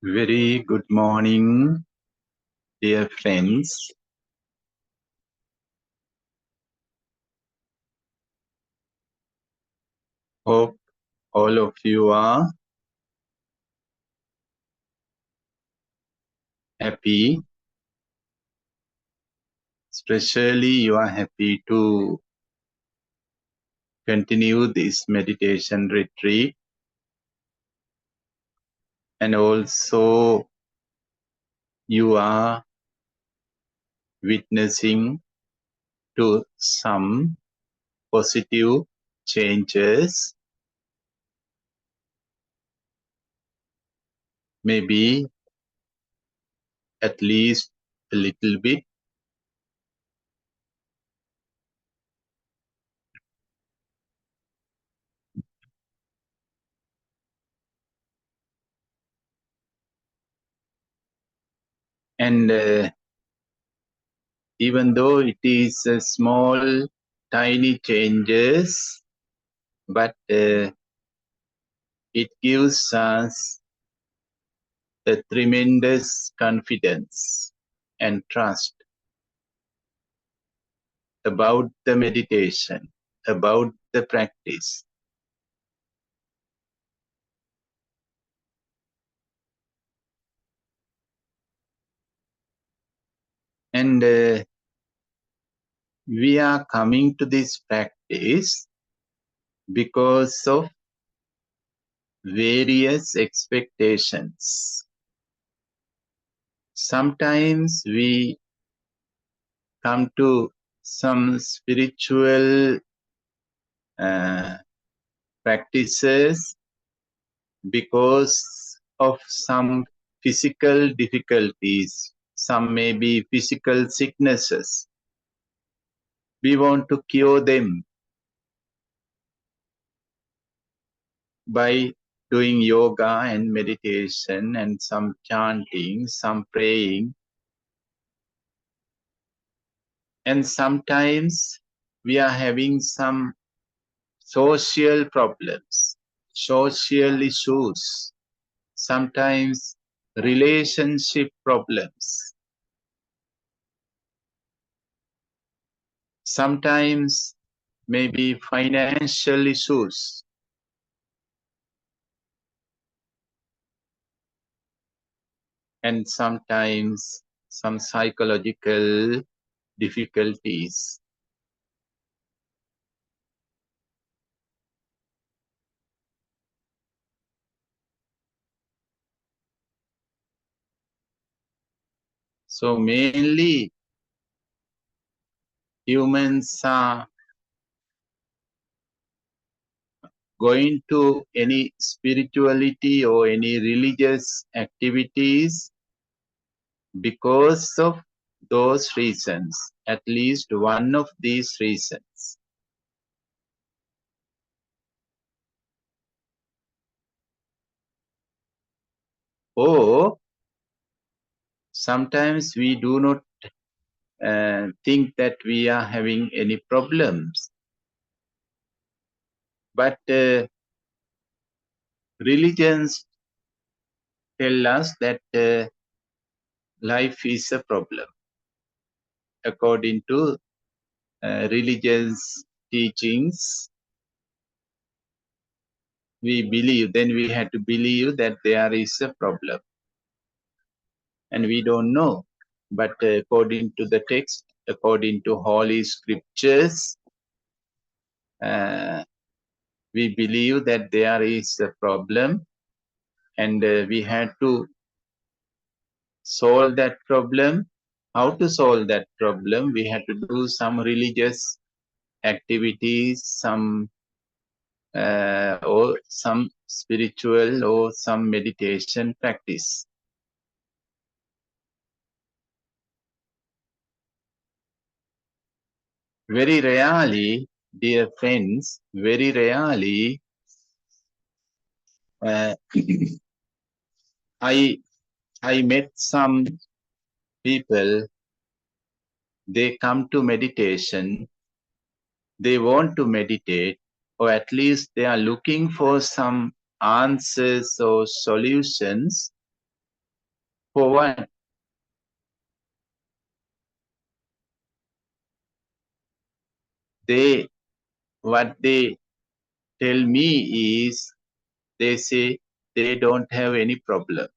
Very good morning, dear friends. Hope all of you are happy. Especially you are happy to continue this meditation retreat. And also you are witnessing to some positive changes. Maybe at least a little bit. And even though it is a small, tiny changes, but it gives us a tremendous confidence and trust about the meditation, about the practice. And we are coming to this practice because of various expectations. Sometimes we come to some spiritual practices because of some physical difficulties, some may be physical sicknesses. We want to cure them by doing yoga and meditation and some chanting, some praying. And sometimes we are having some social problems, social issues, sometimes relationship problems, sometimes maybe financial issues. And sometimes some psychological difficulties. So mainly humans are going to any spirituality or any religious activities because of those reasons, at least one of these reasons. Or sometimes we do not think that we are having any problems. But religions tell us that life is a problem. According to religious teachings, we believe, then we have to believe that there is a problem. And we don't know. But according to the text, according to holy scriptures, we believe that there is a problem and we had to solve that problem. How to solve that problem? We had to do some religious activities, some or some spiritual or some meditation practice. Very rarely, dear friends, very rarely I met some people, they come to meditation, they want to meditate, or at least they are looking for some answers or solutions, For what? What they tell me is, they say they don't have any problem.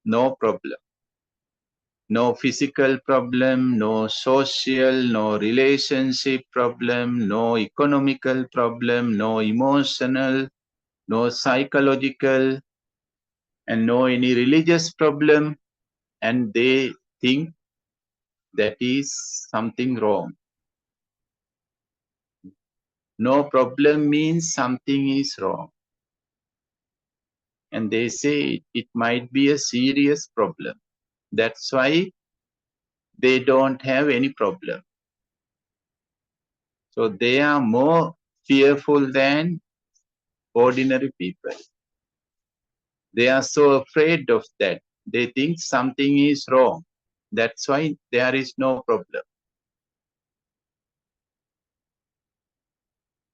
No problem. No physical problem, no social, no relationship problem, no economical problem, no emotional, no psychological, and no any religious problem. And they think that is something wrong. No problem means something is wrong. And they say it might be a serious problem. That's why they don't have any problem. So they are more fearful than ordinary people. They are so afraid of that. They think something is wrong. That's why there is no problem.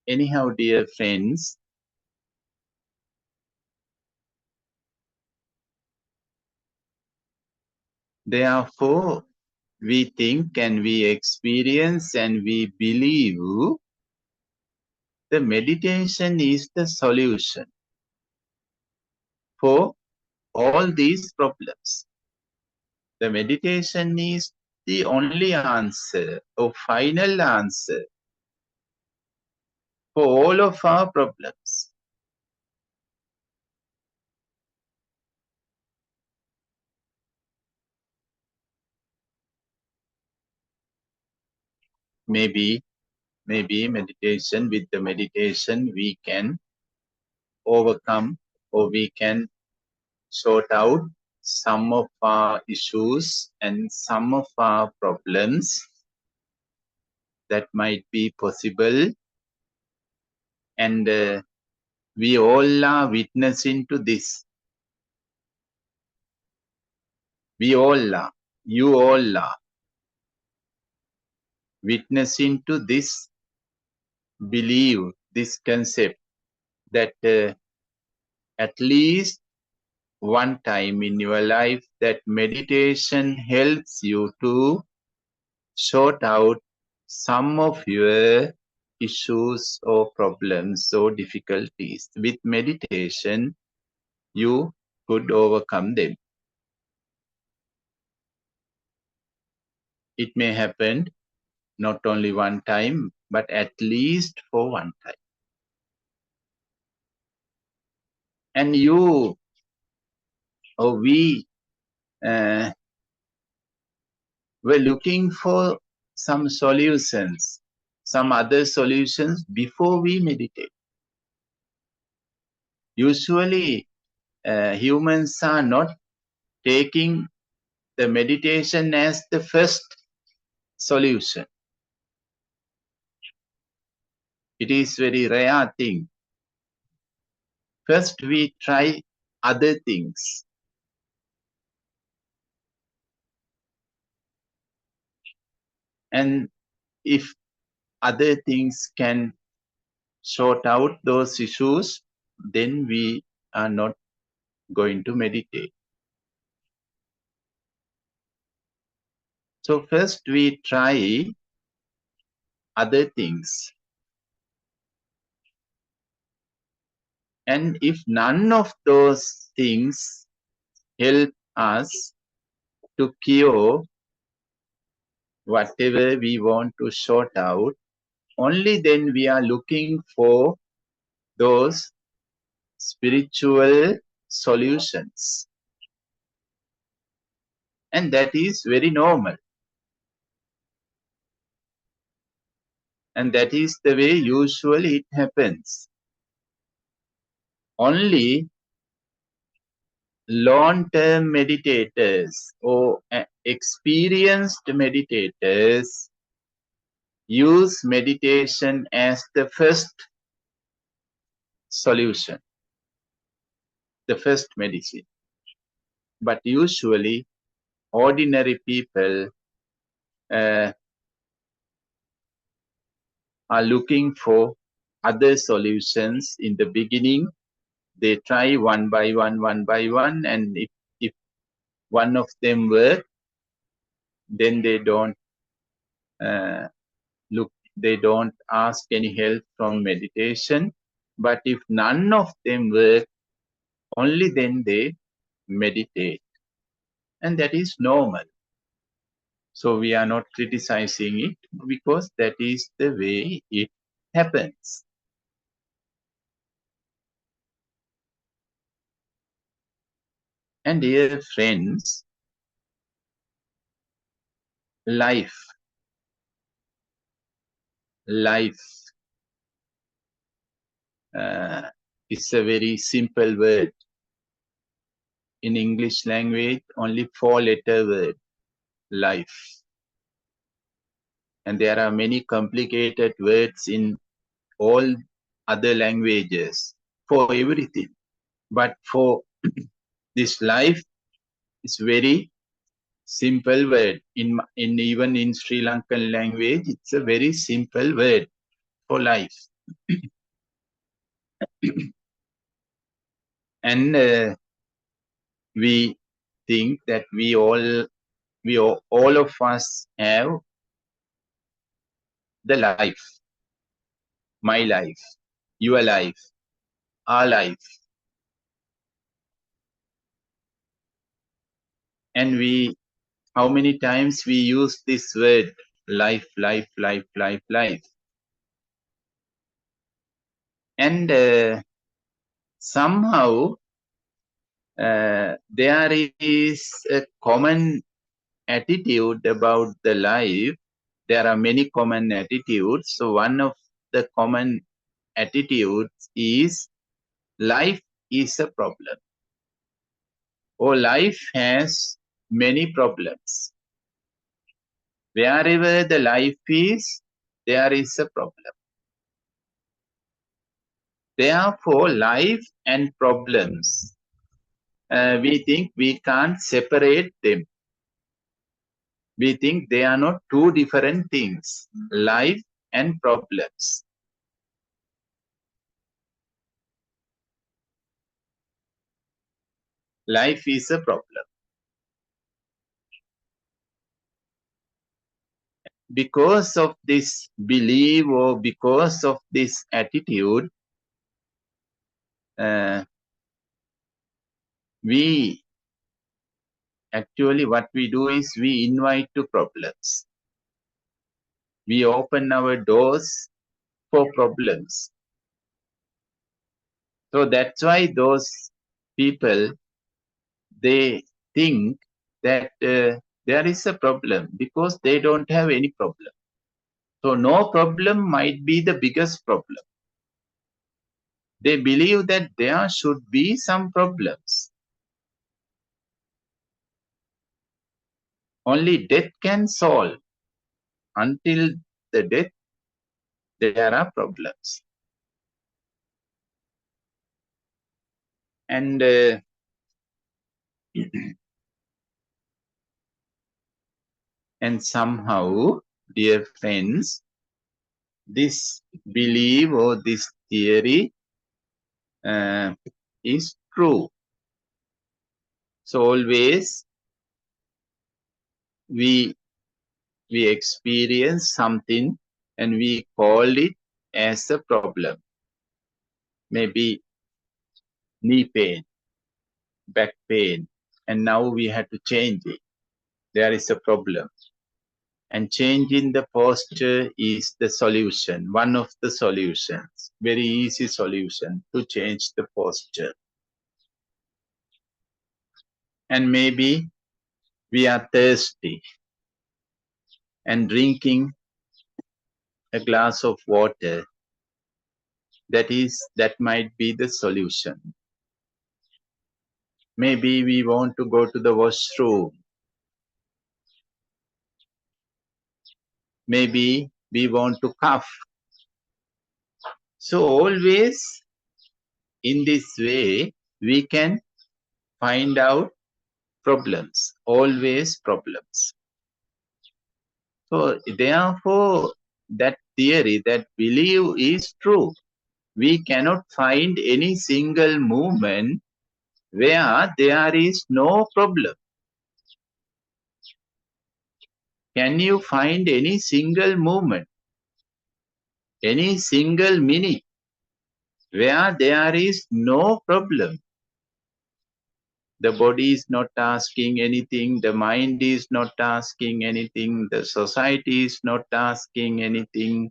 Anyhow, dear friends, therefore, we think and we experience and we believe the meditation is the solution for all these problems. The meditation is the only answer or final answer for all of our problems. Maybe meditation, with the meditation we can overcome or we can sort out some of our issues and some of our problems that might be possible. And we all are witnessing to this. We all are. You all are witnessing to this belief, this concept that at least one time in your life that meditation helps you to sort out some of your issues or problems or difficulties. With meditation, you could overcome them. It may happen not only one time, but at least for one time. And you or we were looking for some solutions, some other solutions before we meditate. Usually, humans are not taking the meditation as the first solution. It is very rare thing. First, we try other things. And if other things can sort out those issues, then we are not going to meditate. So first we try other things. And if none of those things help us to cure whatever we want to sort out, only then we are looking for those spiritual solutions. And that is very normal. And that is the way usually it happens. Only long-term meditators or experienced meditators use meditation as the first solution, the first medicine. But usually, ordinary people are looking for other solutions in the beginning. They try one by one, and if one of them work, then they don't they don't ask any help from meditation. But if none of them work, only then they meditate. And that is normal. So we are not criticizing it because that is the way it happens. And dear friends, life is a very simple word. In English language, only 4-letter word, life. And there are many complicated words in all other languages for everything. But for this life, it's very simple word. In even in Sri Lankan language, it's a very simple word for life. And we think that all of us have the life, my life, your life, our life. And how many times we use this word, life, life, life, life, life. And somehow there is a common attitude about the life. There are many common attitudes. So one of the common attitudes is life is a problem, or life has many problems. Wherever the life is, there is a problem. Therefore, life and problems, we think we can't separate them. We think they are not two different things, life and problems. Life is a problem. Because of this belief or because of this attitude, we actually, what we do is we invite to problems. We open our doors for problems. So that's why those people, they think that there is a problem because they don't have any problem. So no problem might be the biggest problem. They believe that there should be some problems. Only death can solve. Until the death, there are problems. And and somehow, dear friends, this belief or this theory is true. So always we experience something and we call it as a problem. Maybe knee pain, back pain, and now we have to change it. There is a problem. And changing the posture is the solution, one of the solutions, very easy solution to change the posture. And maybe we are thirsty and drinking a glass of water, that might be the solution. Maybe we want to go to the washroom. Maybe we want to cough. So always in this way, we can find out problems, always problems. So therefore, that theory, that belief is true. We cannot find any single movement where there is no problem. Can you find any single moment, any single minute where there is no problem? The body is not asking anything, the mind is not asking anything, the society is not asking anything,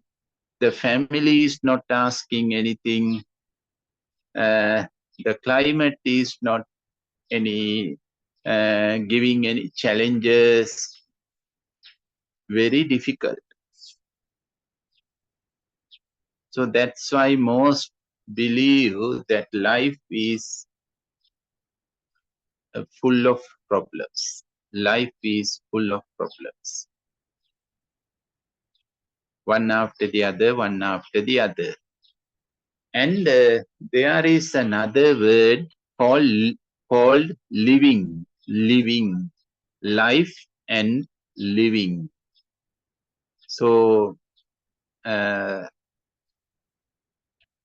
the family is not asking anything, the climate is not any giving any challenges. Very difficult. So that's why most believe that life is full of problems. Life is full of problems. One after the other, one after the other. And there is another word called living, living, life and living. So very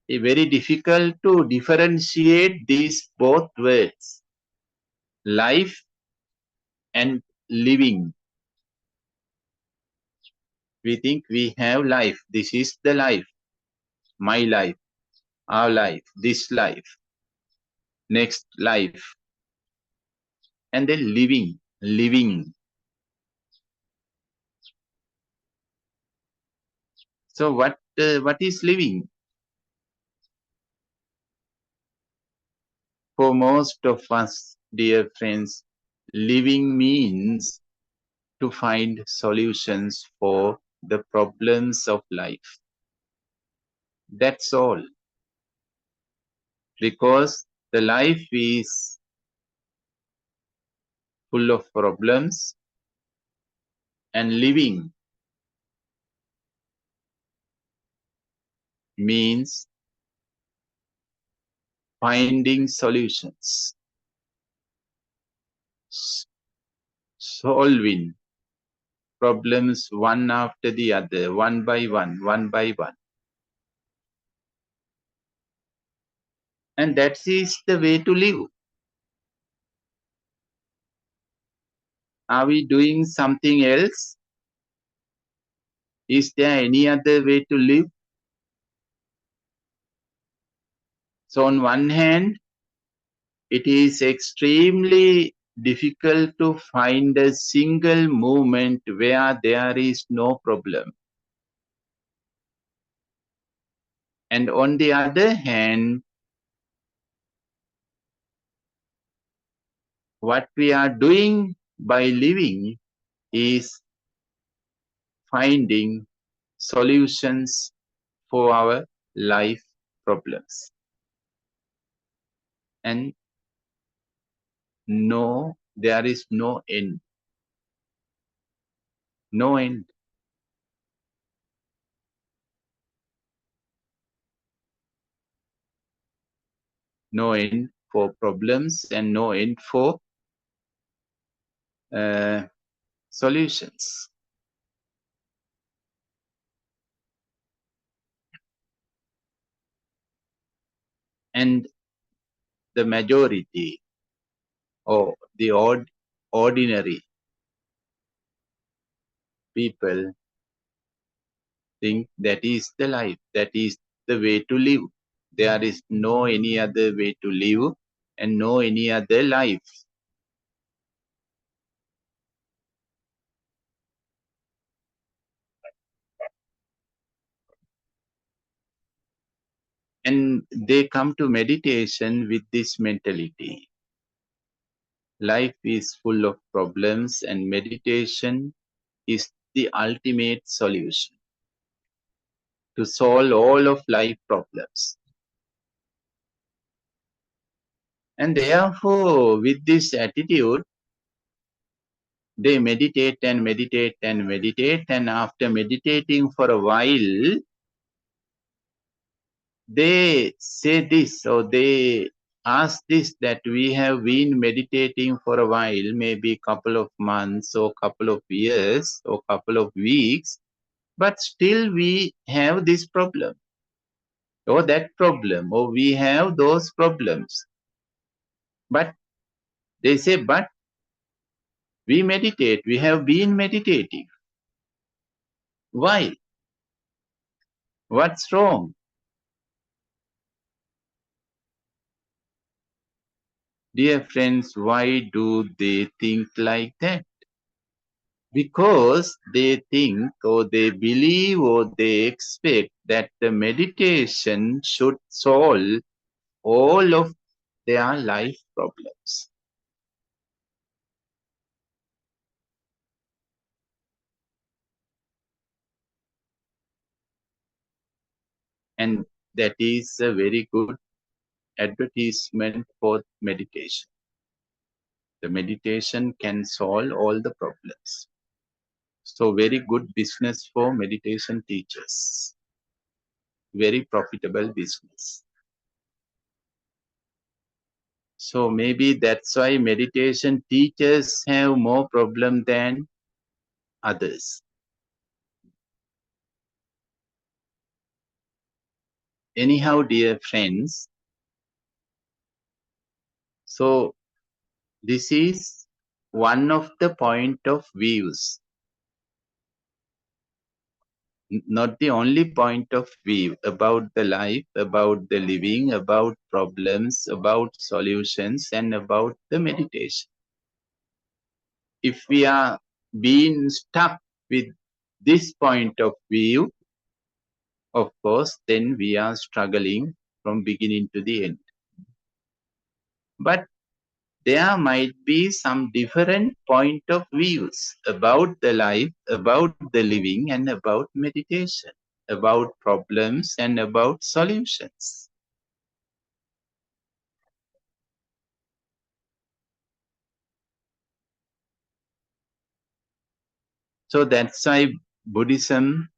difficult to differentiate these both words, life and living. We think we have life. This is the life, my life, our life, this life, next life, and then living, living. So what is living? For most of us, dear friends, living means to find solutions for the problems of life. That's all. Because the life is full of problems, and living means finding solutions, solving problems one after the other, one by one, one by one. And that is the way to live. Are we doing something else? Is there any other way to live? So on one hand, it is extremely difficult to find a single moment where there is no problem. And on the other hand, what we are doing by living is finding solutions for our life problems. And no, there is no end. No end. No end for problems and no end for solutions. And the majority or the ordinary people think that is the life, that is the way to live. There is no any other way to live and no any other life. And they come to meditation with this mentality. Life is full of problems and meditation is the ultimate solution to solve all of life problems. And therefore, with this attitude, they meditate and meditate and meditate, and after meditating for a while, they say this, or they ask this, that we have been meditating for a while, maybe couple of months or couple of years or couple of weeks, but still we have this problem or that problem, or we have those problems. But they say, but we meditate, we have been meditating. Why? What's wrong? Dear friends, why do they think like that? Because they think or they believe or they expect that the meditation should solve all of their life problems. And that is a very good advertisement for meditation. The meditation can solve all the problems. So very good business for meditation teachers. Very profitable business. So maybe that's why meditation teachers have more problem than others. Anyhow, dear friends, so this is one of the point of views, not the only point of view about the life, about the living, about problems, about solutions, and about the meditation. If we are being stuck with this point of view, of course, then we are struggling from beginning to the end. But there might be some different point of views about the life, about the living, and about meditation, about problems and about solutions. So that's why Buddhism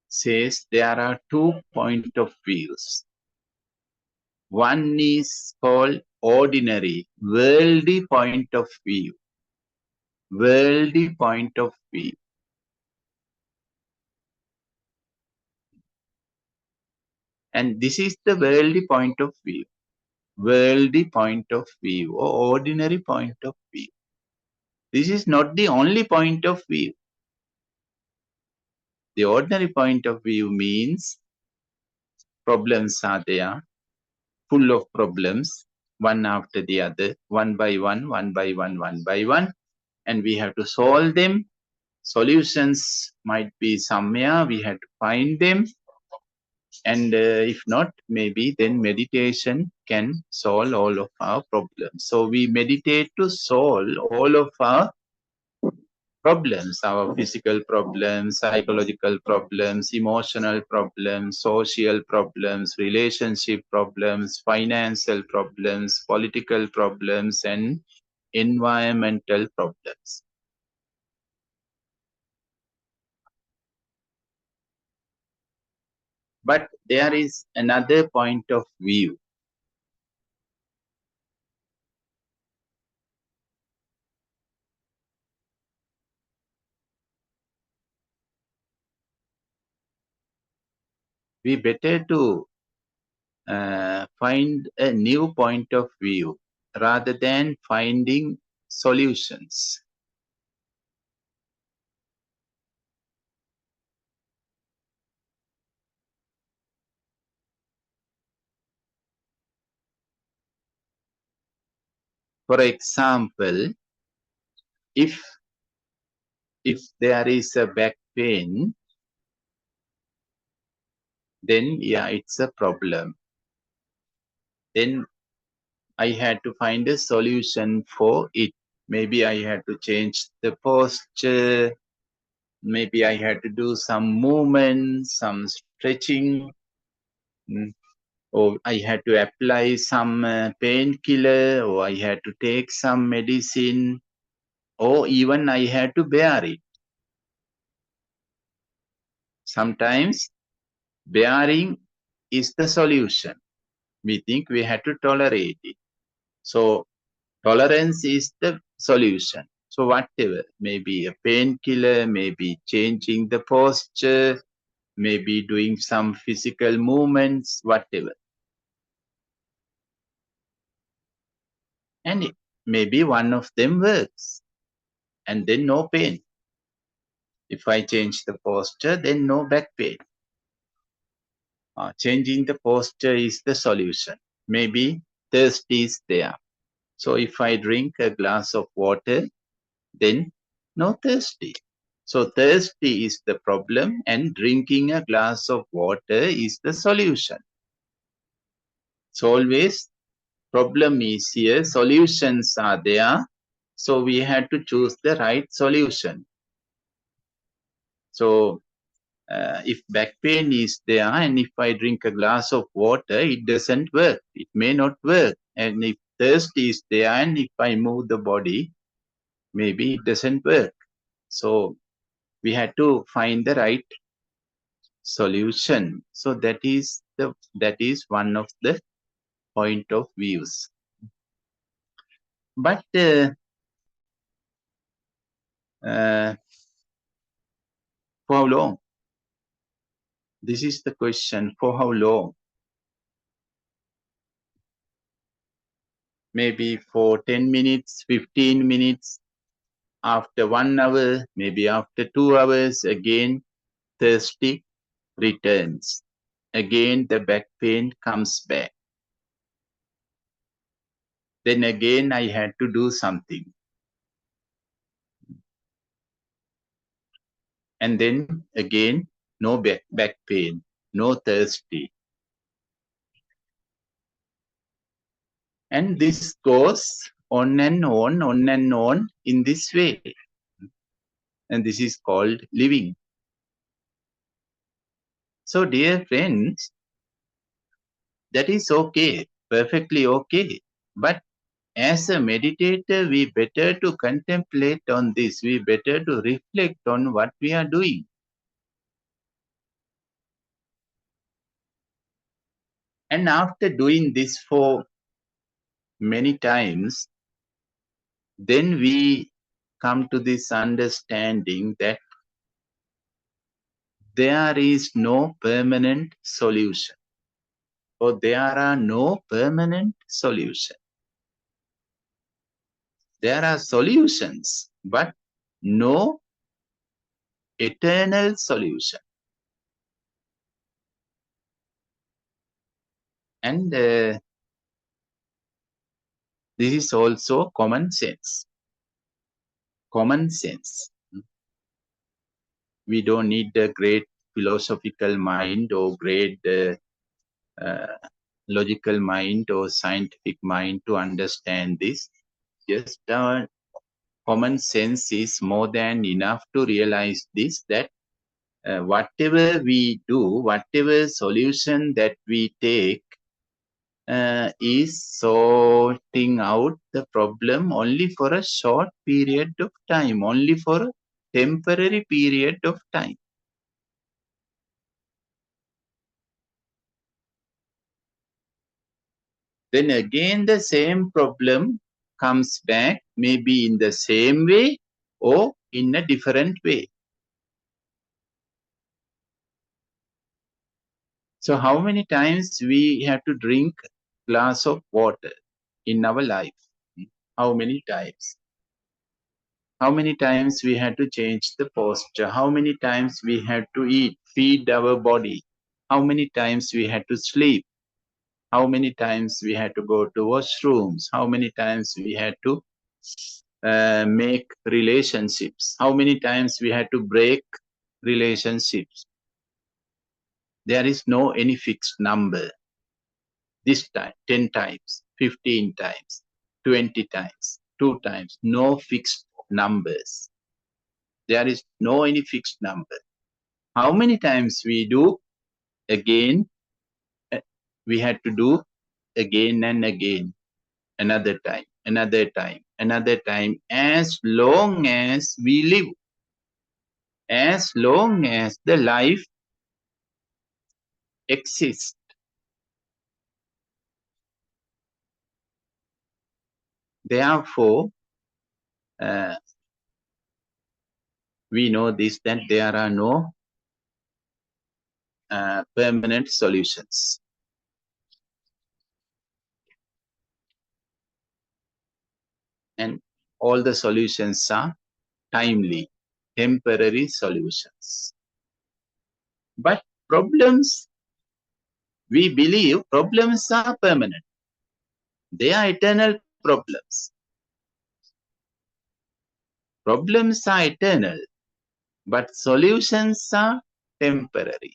says there are two point of views. One is called ordinary, worldly point of view. Worldly point of view. And this is the worldly point of view. Worldly point of view or ordinary point of view. This is not the only point of view. The ordinary point of view means problems are there, full of problems, one after the other, one by one, one by one, one by one, and we have to solve them. Solutions might be somewhere, we have to find them, and if not, maybe then meditation can solve all of our problems. So we meditate to solve all of our problems, our physical problems, psychological problems, emotional problems, social problems, relationship problems, financial problems, political problems, and environmental problems. But there is another point of view. We better to find a new point of view rather than finding solutions. For example, if there is a back pain, then yeah, it's a problem. Then I had to find a solution for it. Maybe I had to change the posture. Maybe I had to do some movement, some stretching, or I had to apply some painkiller, or I had to take some medicine, or even I had to bear it. Sometimes bearing is the solution. We think we had to tolerate it. So tolerance is the solution. So whatever, maybe a painkiller, maybe changing the posture, maybe doing some physical movements, whatever. And maybe one of them works and then no pain. If I change the posture, then no back pain. Changing the posture is the solution. Maybe thirst is there. So if I drink a glass of water, then no thirsty. So thirsty is the problem and drinking a glass of water is the solution. So always problem is here, solutions are there. So we had to choose the right solution. So if back pain is there and if I drink a glass of water, it doesn't work. It may not work. And if thirst is there and if I move the body, maybe it doesn't work. So we had to find the right solution. So that is one of the point of views. But for how long? This is the question. For how long? Maybe for 10 minutes, 15 minutes, after 1 hour, maybe after 2 hours, again thirsty returns. Again the back pain comes back. Then again I had to do something. And then again, no back pain, no thirsty. And this goes on and on in this way. And this is called living. So dear friends, that is okay, perfectly okay. But as a meditator, we better to contemplate on this. We better to reflect on what we are doing. And after doing this for many times, then we come to this understanding that there is no permanent solution, or there are no permanent solutions. There are solutions, but no eternal solution. And this is also common sense. Common sense. We don't need a great philosophical mind or great logical mind or scientific mind to understand this. Just common sense is more than enough to realize this, that whatever we do, whatever solution that we take is sorting out the problem only for a short period of time, only for a temporary period of time. Then again the same problem comes back, maybe in the same way or in a different way. So how many times we have to drink glass of water in our life? How many times? How many times we had to change the posture? How many times we had to eat, feed our body? How many times we had to sleep? How many times we had to go to washrooms? How many times we had to make relationships? How many times we had to break relationships? There is no any fixed number. This time, 10 times, 15 times, 20 times, 2 times, no fixed numbers. There is no any fixed number. How many times we do, again, we had to do again and again, another time, another time, another time, as long as we live, as long as the life exists. Therefore, we know this, that there are no permanent solutions. And all the solutions are timely. temporary solutions. But problems, we believe problems are permanent. They are eternal problems. Problems are eternal, but solutions are temporary.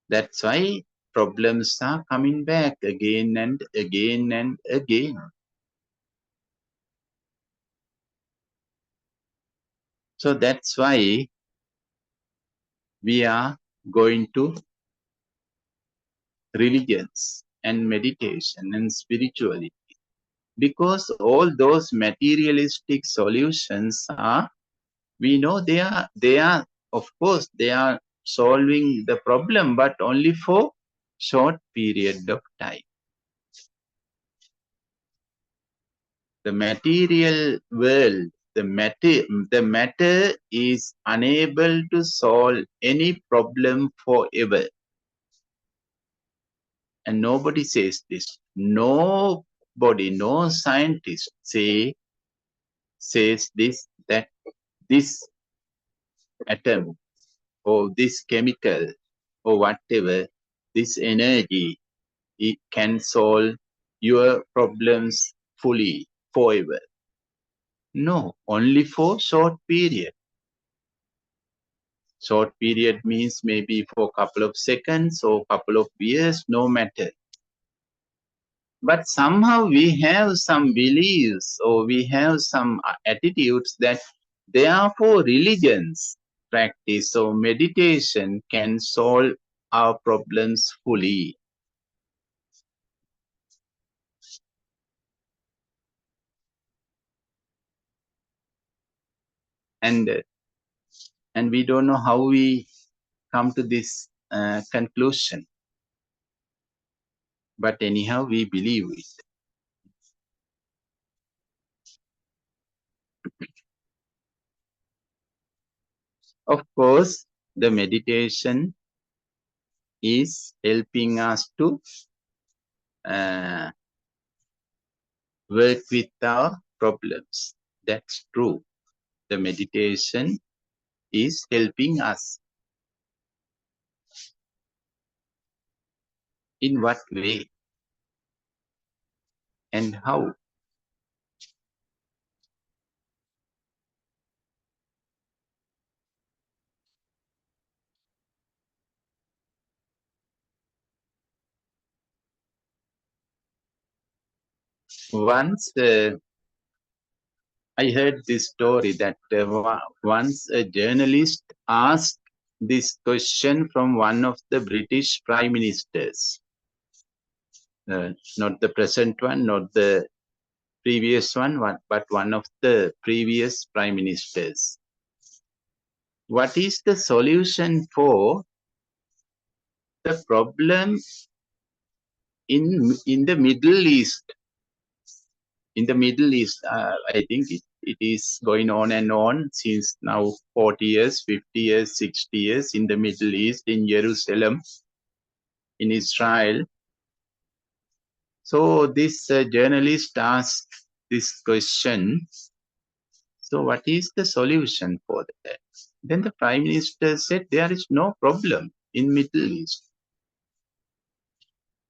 That's why problems are coming back again and again and again. So that's why we are going to religions and meditation and spirituality, because all those materialistic solutions are, we know they are of course they are solving the problem, but only for short period of time. The material world, the matter is unable to solve any problem forever. And nobody says this. Nobody, no scientist says this, that this atom or this chemical or whatever, this energy, it can solve your problems fully forever. No, only for short period. Short period means maybe for a couple of seconds or couple of years, no matter. But somehow we have some beliefs or we have some attitudes that therefore religions practice or meditation can solve our problems fully. And we don't know how we come to this conclusion. But anyhow, we believe it. Of course, the meditation is helping us to work with our problems. That's true. The meditation is helping us. In what way and how? Once I heard this story that once a journalist asked this question from one of the British prime ministers. Not the present one, not the previous one, but one of the previous prime ministers. What is the solution for the problem in the Middle East? In the Middle East, I think it is going on and on since now 40 years, 50 years, 60 years in the Middle East, in Jerusalem, in Israel. So this journalist asked this question. So what is the solution for that? Then the Prime Minister said, there is no problem in Middle East.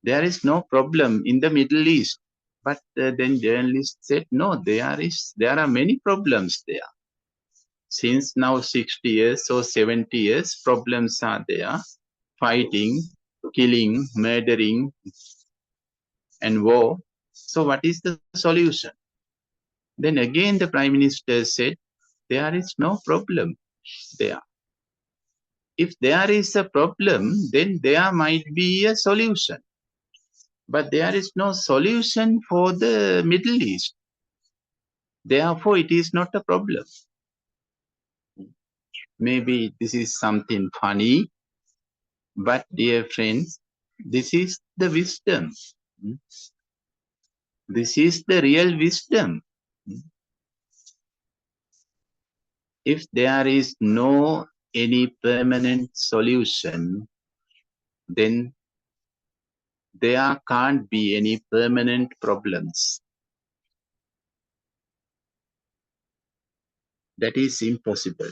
There is no problem in the Middle East. But then journalist said, no, there are many problems there. Since now 60 years or 70 years, problems are there. Fighting, killing, murdering, and war. So what is the solution? Then again the Prime Minister said, there is no problem there. If there is a problem, then there might be a solution. But there is no solution for the Middle East. Therefore, it is not a problem. Maybe this is something funny, but dear friends, this is the wisdom. This is the real wisdom. If there is no any permanent solution, then there can't be any permanent problems. That is impossible.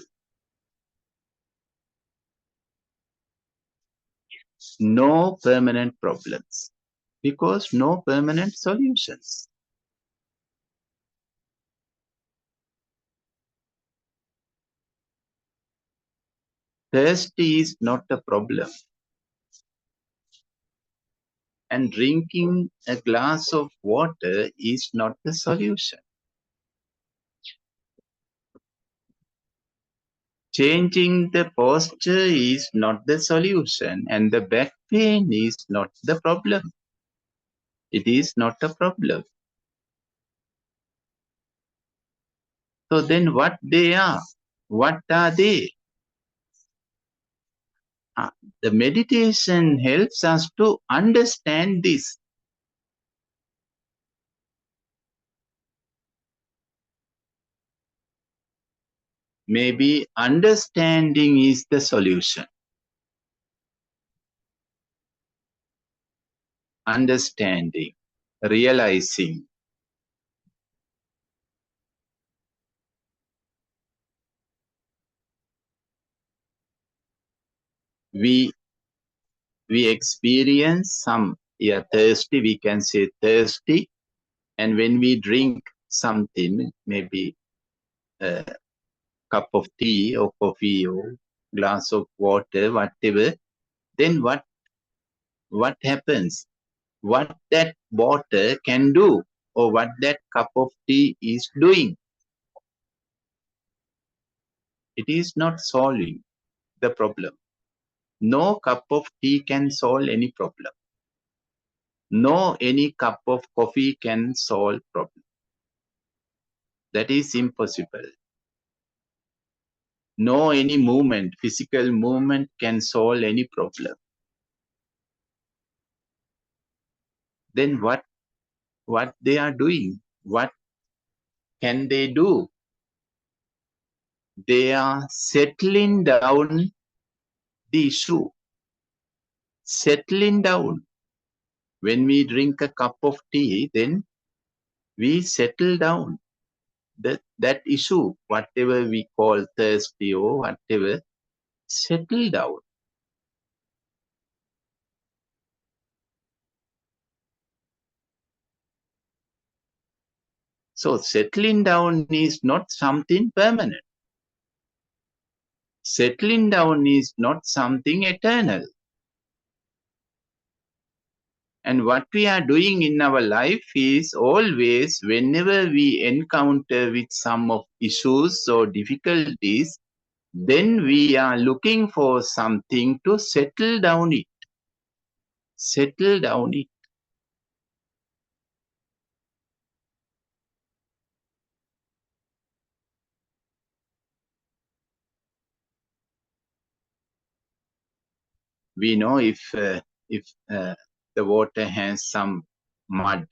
No permanent problems because no permanent solutions. Thirsty is not a problem, and drinking a glass of water is not the solution. Changing the posture is not the solution, and the back pain is not the problem. It is not a problem. So then what they are? What are they? Uh, The meditation helps us to understand this. Maybe understanding is the solution. Understanding, realizing. We experience some, thirsty, we can say thirsty. And when we drink something, maybe a cup of tea or coffee or glass of water, whatever, then what happens? What that water can do or what that cup of tea is doing? It is not solving the problem. No cup of tea can solve any problem. No any cup of coffee can solve problem. That is impossible. No any movement, physical movement can solve any problem. Then what they are doing? What can they do? They are settling down the issue. Settling down. When we drink a cup of tea, then we settle down that issue, whatever we call thirsty or whatever, settle down. So settling down is not something permanent. Settling down is not something eternal. And what we are doing in our life is always, whenever we encounter with some of issues or difficulties, then we are looking for something to settle down it. Settle down it. We know if the water has some mud,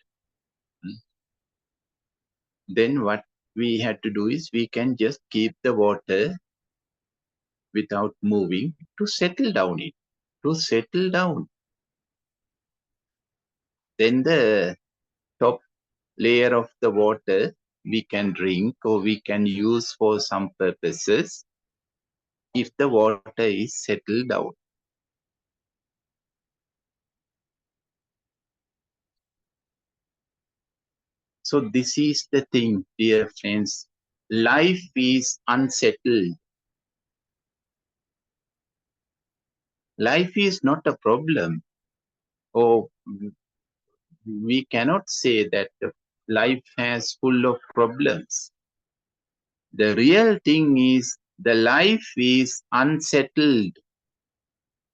then what we had to do is we can just keep the water without moving to settle down it, to settle down. Then the top layer of the water we can drink or we can use for some purposes if the water is settled down. So this is the thing, dear friends. Life is unsettled. Life is not a problem. Or we cannot say that life has full of problems. The real thing is the life is unsettled.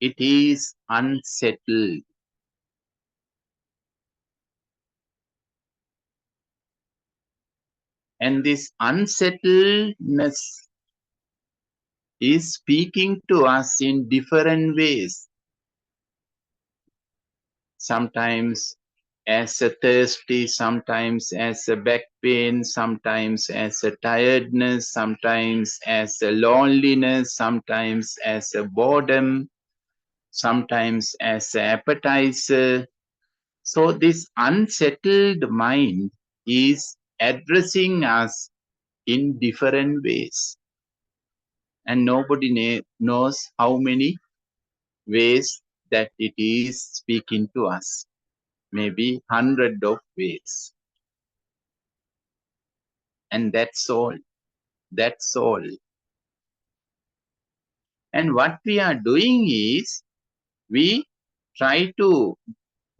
It is unsettled. And this unsettledness is speaking to us in different ways. Sometimes as a thirsty, sometimes as a back pain, sometimes as a tiredness, sometimes as a loneliness, sometimes as a boredom, sometimes as an appetizer. So this unsettled mind is addressing us in different ways. And nobody knows how many ways that it is speaking to us. Maybe hundred of ways. And that's all. That's all. And what we are doing is we try to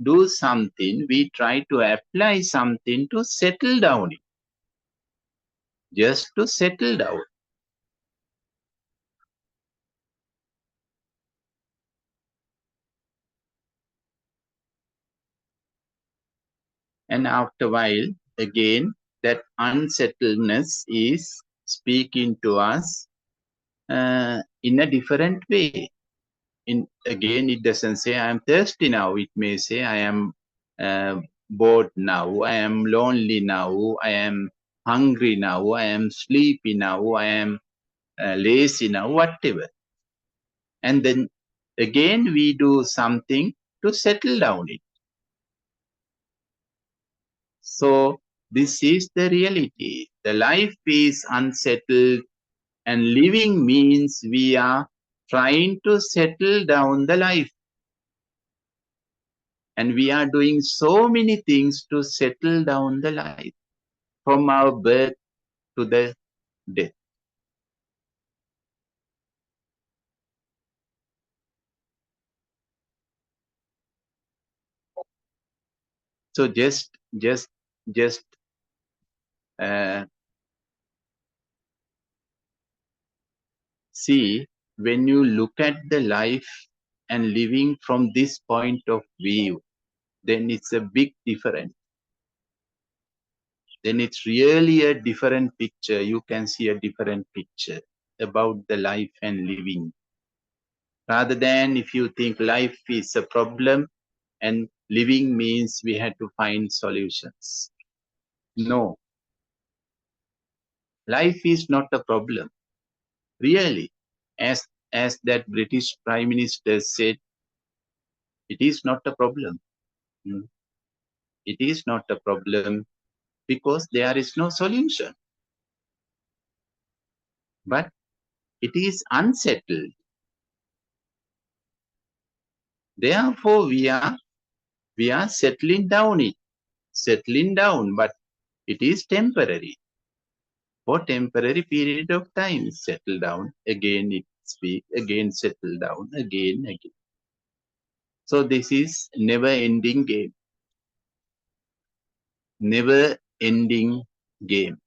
do something, we try to apply something to settle down, just to settle down. And after a while, again, that unsettledness is speaking to us in a different way. Again, it doesn't say I am thirsty now. It may say I am bored now. I am lonely now. I am hungry now. I am sleepy now. I am lazy now. Whatever. And then again, we do something to settle down it. So this is the reality. The life is unsettled, and living means we are trying to settle down the life. And we are doing so many things to settle down the life from our birth to the death. So just uh, see, when you look at the life and living from this point of view, then it's a big difference. Then it's really a different picture. You can see a different picture about the life and living. Rather than if you think life is a problem and living means we had to find solutions. No, life is not a problem. Really, as that British Prime Minister said, it is not a problem. Mm. It is not a problem because there is no solution. But it is unsettled. Therefore, we are settling down it, settling down, but it is temporary. For temporary period of time, settle down, again it speak, again settle down, again. So this is never ending game, never ending game.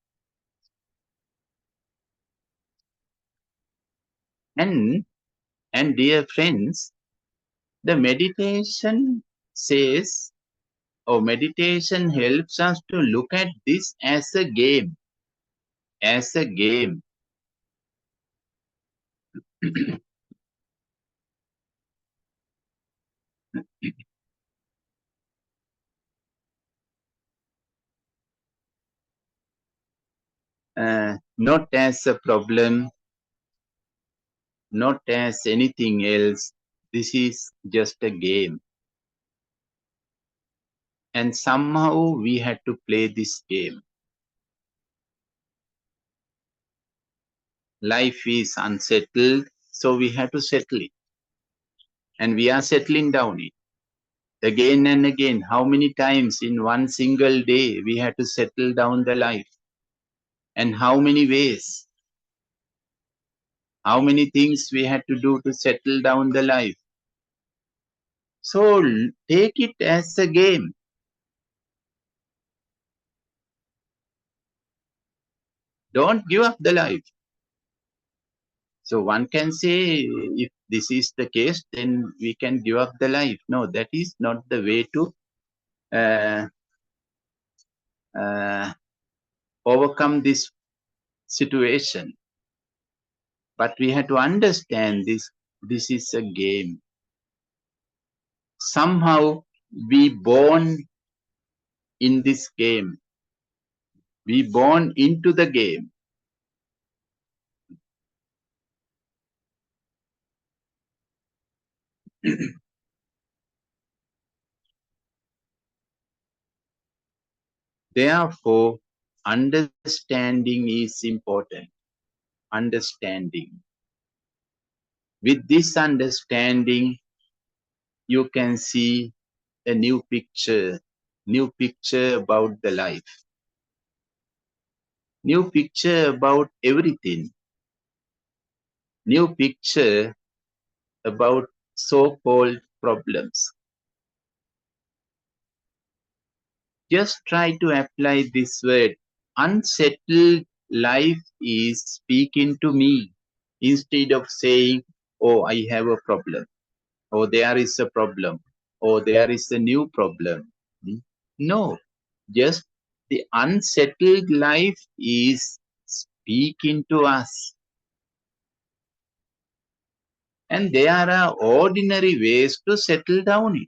And dear friends, the meditation says, or meditation helps us to look at this as a game, as a game. Not as a problem, not as anything else. This is just a game. And somehow we had to play this game. Life is unsettled, so we have to settle it. And we are settling down it. Again and again, how many times in one single day we had to settle down the life? And how many ways? How many things we had to do to settle down the life? So take it as a game. Don't give up the life. So one can say, if this is the case, then we can give up the life. No, that is not the way to uh, uh, overcome this situation. But we have to understand this. This is a game. Somehow we born in this game. We born into the game. Therefore, understanding is important. Understanding. With this understanding, you can see a new picture about the life, new picture about everything, new picture about so-called problems. Just try to apply this word. Unsettled life is speaking to me instead of saying, oh, I have a problem, or there is a problem, or there is a new problem. No, just the unsettled life is speaking to us. And there are ordinary ways to settle down it.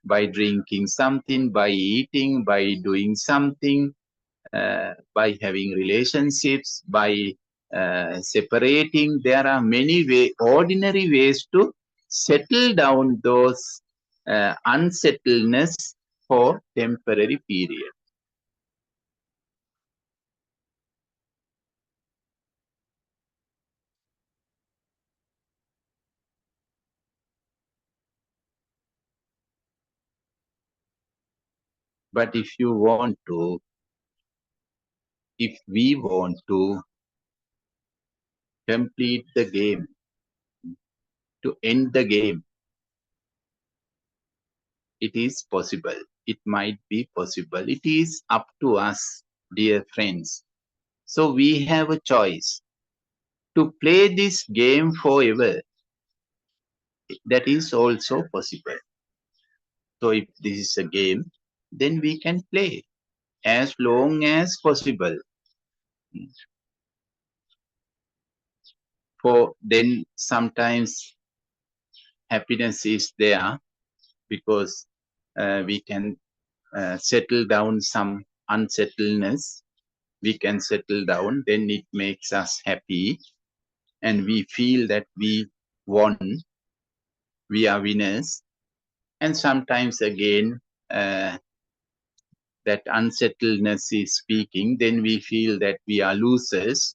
By drinking something, by eating, by doing something, by having relationships, by separating. There are many ordinary ways to settle down those unsettledness for temporary period. But if we want to complete the game, to end the game, it is possible. It might be possible. It is up to us, dear friends. So we have a choice to play this game forever. That is also possible. So if this is a game, then we can play as long as possible. For then sometimes happiness is there because we can settle down some unsettledness. We can settle down, then it makes us happy and we feel that we won, we are winners. And sometimes again, that unsettledness is speaking, then we feel that we are losers.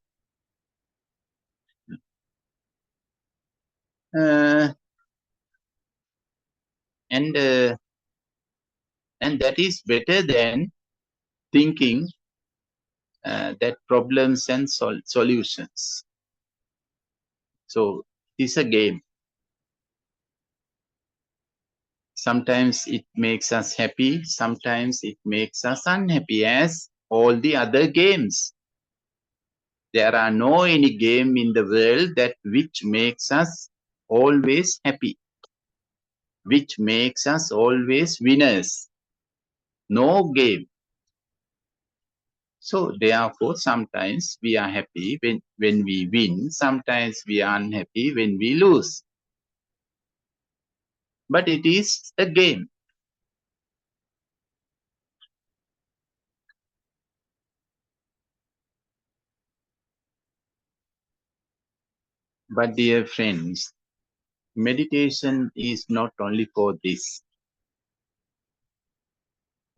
Uh, and that is better than thinking that problems and solutions. So it's a game. Sometimes it makes us happy, sometimes it makes us unhappy, as all the other games. There are no any game in the world that which makes us always happy, which makes us always winners. No game. So therefore, sometimes we are happy when we win, sometimes we are unhappy when we lose. But it is a game. But dear friends, meditation is not only for this.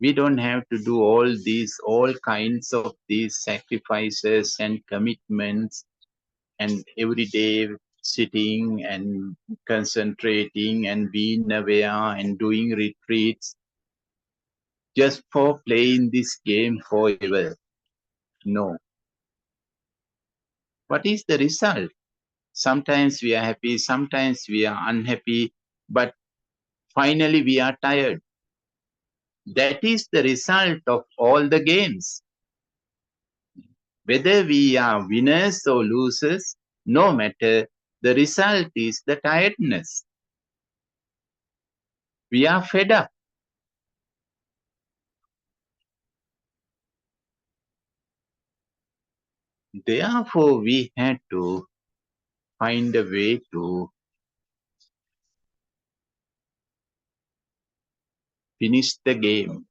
We don't have to do all kinds of these sacrifices and commitments and every day sitting and concentrating and being aware and doing retreats just for playing this game forever. No. What is the result? Sometimes we are happy, sometimes we are unhappy, but finally we are tired. That is the result of all the games. Whether we are winners or losers, no matter, the result is the tiredness. We are fed up. Therefore, we had to find a way to finish the game,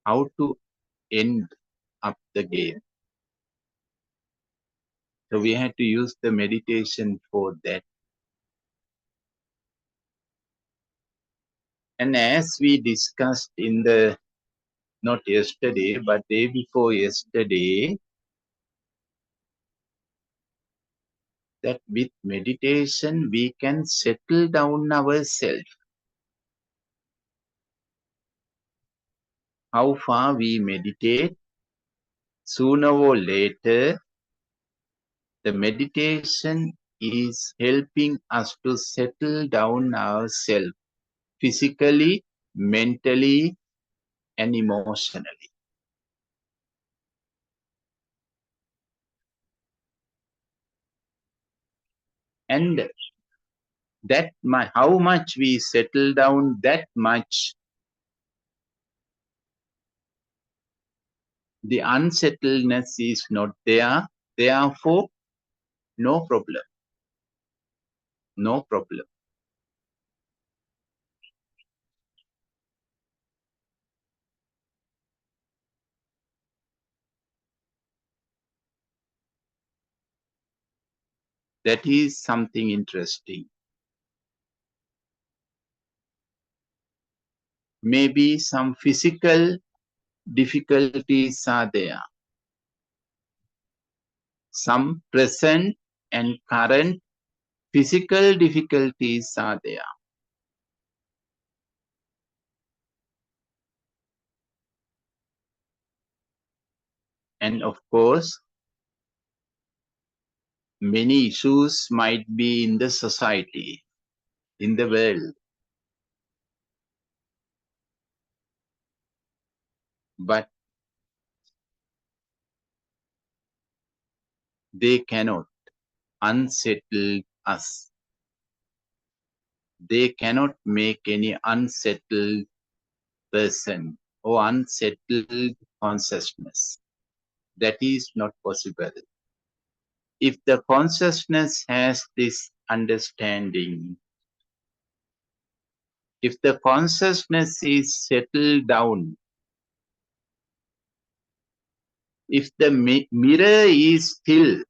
how to end up the game. So we had to use the meditation for that. And as we discussed in the, not yesterday, but day before yesterday, that with meditation we can settle down ourselves. How far we meditate, sooner or later, the meditation is helping us to settle down ourselves physically, mentally, and emotionally. And that how much we settle down, that much the unsettledness is not there. Therefore, no problem. No problem. That is something interesting. Maybe some physical difficulties are there. Some present and current physical difficulties are there. And of course, many issues might be in the society, in the world. But they cannot unsettle us. They cannot make any unsettled person or unsettled consciousness. That is not possible. If the consciousness has this understanding, if the consciousness is settled down, if the mirror is still,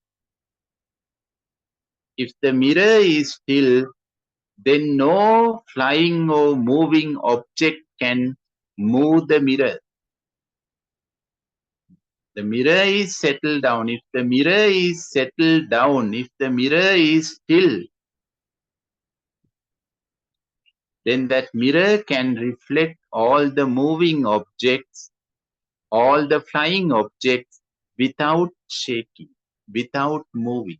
if the mirror is still, then no flying or moving object can move the mirror. The mirror is settled down. If the mirror is settled down, if the mirror is still, then that mirror can reflect all the moving objects, all the flying objects without shaking, without moving.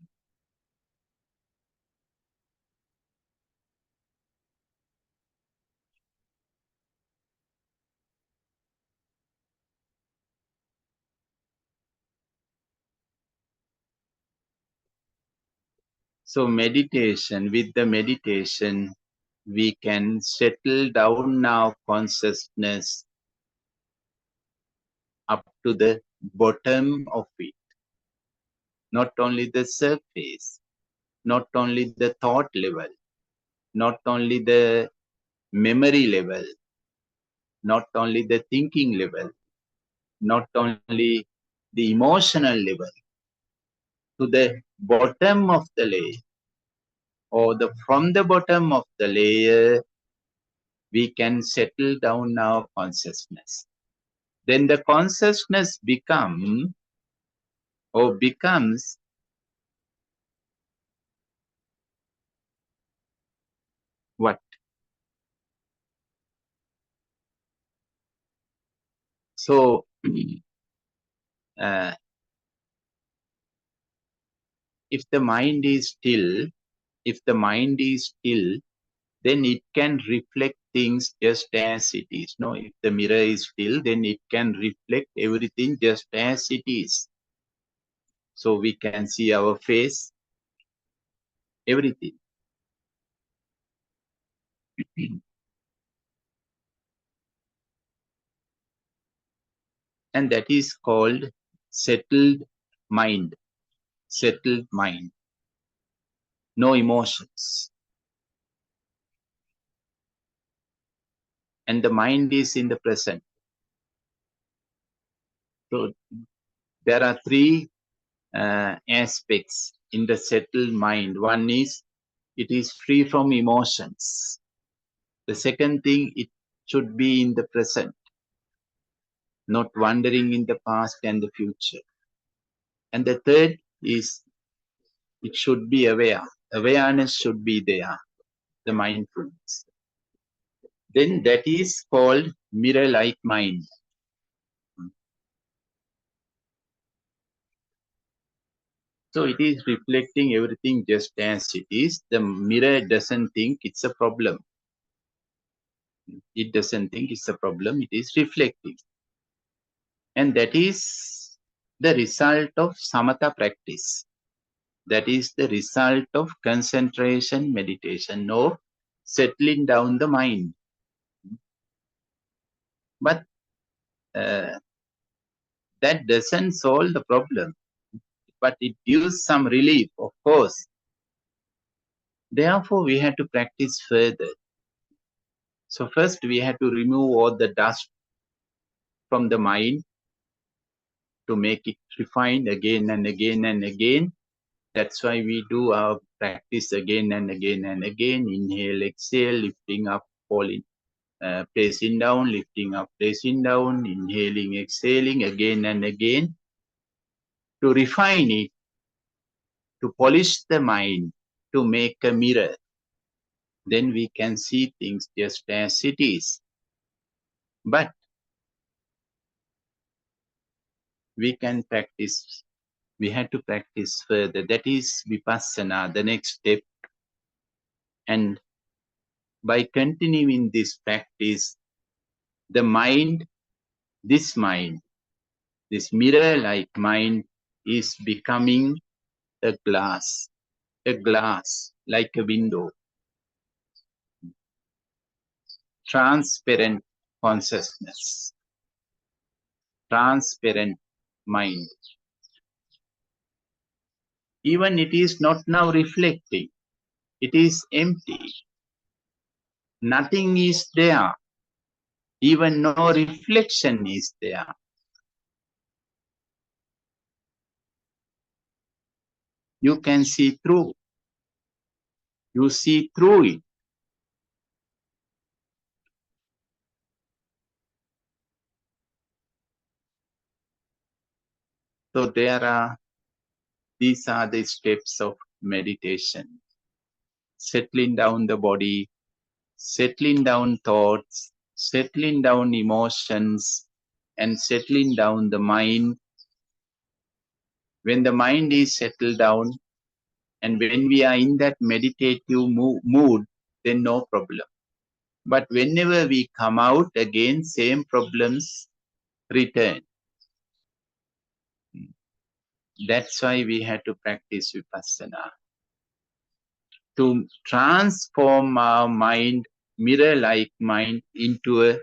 So meditation, with the meditation, we can settle down our consciousness up to the bottom of it. Not only the surface, not only the thought level, not only the memory level, not only the thinking level, not only the emotional level, to the bottom of the layer, or from the bottom of the layer, we can settle down our consciousness. Then the consciousness becomes what? So if the mind is still, then it can reflect things just as it is. No, if the mirror is still, then it can reflect everything just as it is. So we can see our face, everything. And that is called settled mind. Settled mind. No emotions. And the mind is in the present. So there are three aspects in the settled mind. One is it is free from emotions. The second thing, should be in the present, not wandering in the past and the future. And the third is it should be aware. Awareness should be there, the mindfulness. Then that is called mirror-like mind. So it is reflecting everything just as it is. The mirror doesn't think it's a problem. It doesn't think it's a problem. It is reflecting. And that is the result of samatha practice. That is the result of concentration meditation or settling down the mind. But that doesn't solve the problem. But it gives some relief, of course. Therefore, we have to practice further. So first we have to remove all the dust from the mind to make it refined again and again and again. That's why we do our practice again and again and again. Inhale, exhale, lifting up, falling, placing down, lifting up, placing down, inhaling, exhaling again and again to refine it, to polish the mind, to make a mirror. Then we can see things just as it is. But we can practice, we have to practice further. That is vipassana, the next step. And by continuing this practice, the mind, this mirror-like mind is becoming a glass like a window, transparent consciousness, transparent mind. Even it is not now reflecting, it is empty. Nothing is there, even no reflection is there. You can see through, you see through it. So these are the steps of meditation. Settling down the body, settling down thoughts, settling down emotions, and settling down the mind. When the mind is settled down, and when we are in that meditative mood, then no problem. But whenever we come out again, same problems return. That's why we have to practice vipassana. To transform our mind, mirror-like mind, into a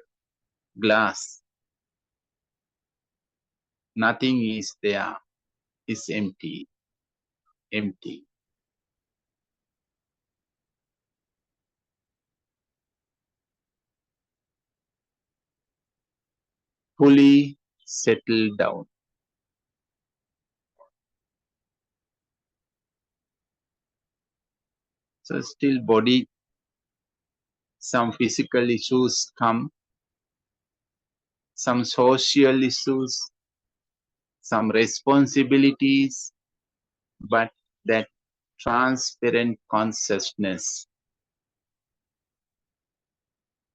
glass. Nothing is there. It's empty. Empty. Fully settled down. So still body, some physical issues come, some social issues, some responsibilities, but that transparent consciousness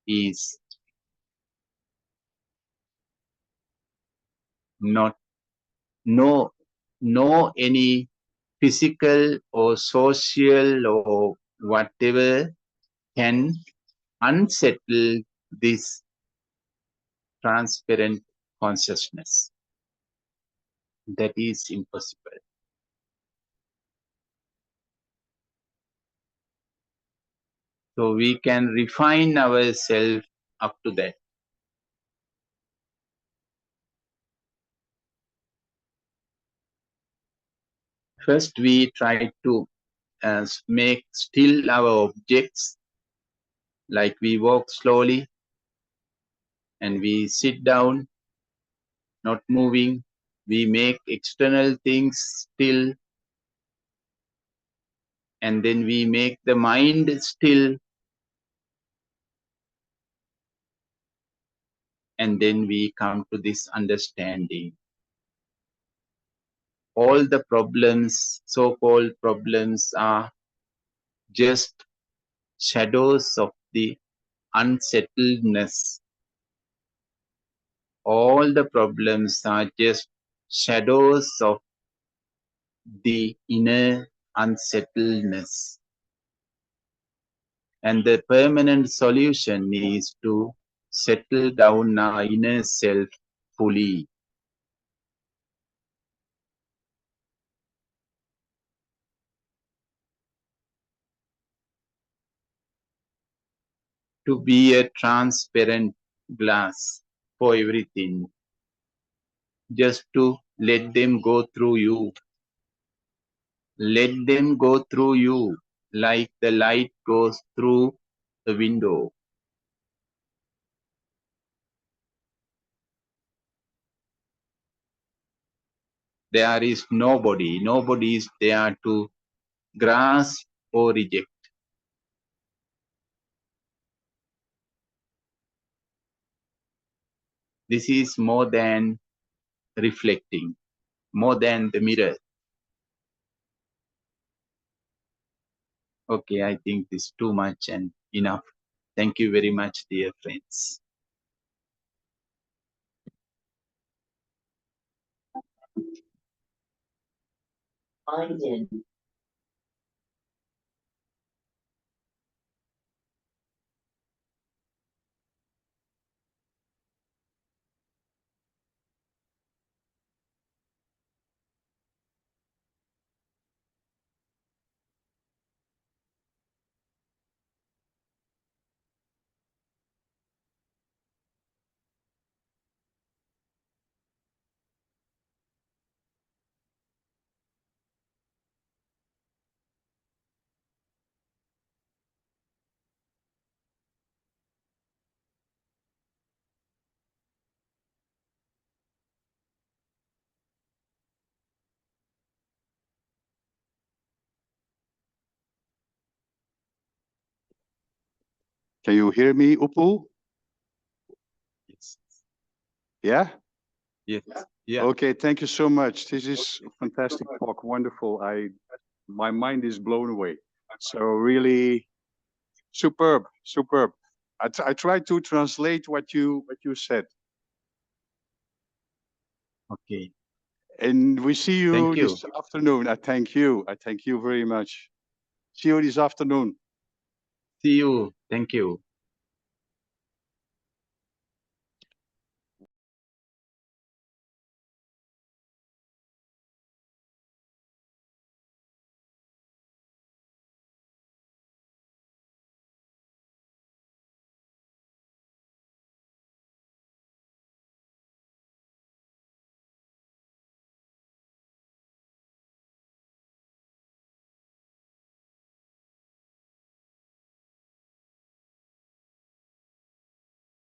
is not, no any physical or social or whatever can unsettle this transparent consciousness. That is impossible. So we can refine ourselves up to that. First, we try to make still our objects, like we walk slowly and we sit down, not moving. We make external things still, and then we make the mind still. and then we come to this understanding. All the problems, so-called problems, are just shadows of the unsettledness. All the problems are just shadows of the inner unsettledness. And the permanent solution is to settle down our inner self fully. To be a transparent glass for everything. Just to let them go through you. Let them go through you like the light goes through the window. There is nobody. Nobody is there to grasp or reject. This is more than reflecting, more than the mirror. Okay, I think this is too much and enough. Thank you very much, dear friends. I did. Can you hear me, Upu? Yes. Yeah? Yes. Yeah. Okay, thank you so much. This is a fantastic talk, wonderful. My mind is blown away. So really superb, superb. I tried to translate what you said. Okay. And we see you Thank you. this afternoon. I thank you. I thank you very much. See you this afternoon. See you. Thank you.